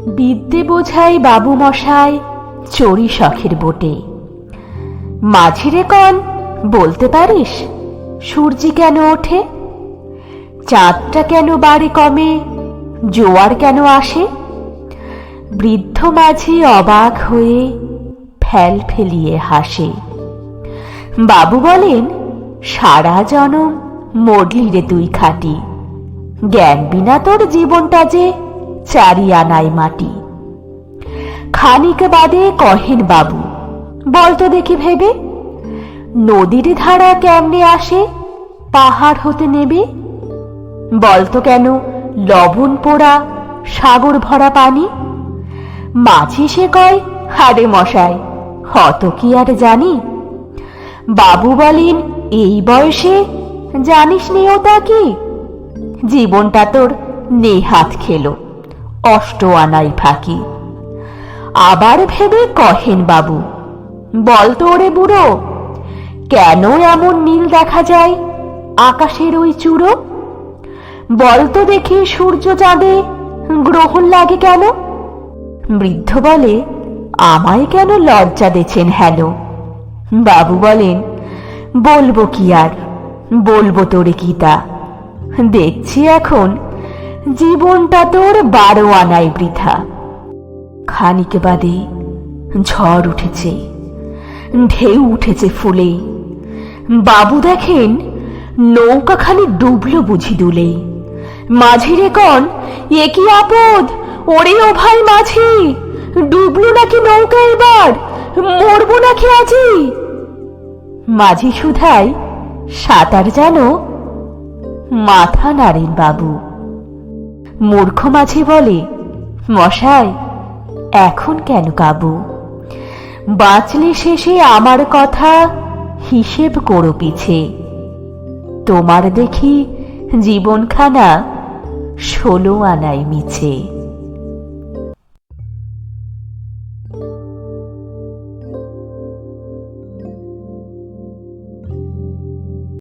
বিদ্যে বোঝাই বাবু মশাই চড়ি শখের বোটে। মাঝিরে কন বলতে পারিস সূর্যি কেন ওঠে? চাঁদটা কেন বাড়ে কমে, জোয়ার কেন আসে? বৃদ্ধ মাঝি অবাক হয়ে ফেল ফেলিয়ে হাসে। বাবু বলেন, সারা জনম মরলি রে তুই খাটি, জ্ঞান বিনা তোর জীবনটা যে চারি আনায় মাটি। খানিক বাদে কহেন বাবু, বলতো দেখি ভেবে, নদীর ধারা কেমনে আসে পাহাড় হতে নেবে? বলতো কেন লবণ পোড়া সাগর ভরা পানি? মাঝি সে কয়, হারে মশাই হত কি আর জানি। বাবু বলেন, এই বয়সে জানিস নি ওটা কি? জীবনটা তোর নেহাত খেলো অষ্ট আনাই ফাঁকি। আবার ভেবে কহেন বাবু, বলতো ওরে বুড়ো, কেন এমন নীল দেখা যায় আকাশের ওই চূড়ো? বলতো দেখি সূর্য চাঁদে গ্রহণ লাগে কেন? বৃদ্ধ বলে, আমায় কেন লজ্জা দেছেন হেন? বাবু বলেন, বলবো কি আর, বলবো তোরে গীতা, দেখছি এখন জীবনটা তোর 12 আনাই বৃথা। খানিক বাদে ঝড় উঠেছে, ঢেউ উঠেছে ফুলে। বাবু দেখেন নৌকাখানি ডুবলো বুঝি দুলে। মাঝিরে কন, এ কি আপদ, ওরে ও ভাই মাঝি, ডুবলো নাকি নৌকা এবার, মরবো নাকি আজি? মাঝি শুধাই, সাঁতার জানো? মাথা নাড়েন বাবু। মূর্খ মাঝি বলে, মশাই এখন কেন কাবু? বাঁচলে শেষে আমার কথা হিসেব করো পিছে, তোমার দেখি জীবনখানা 16 আনায় মিছে।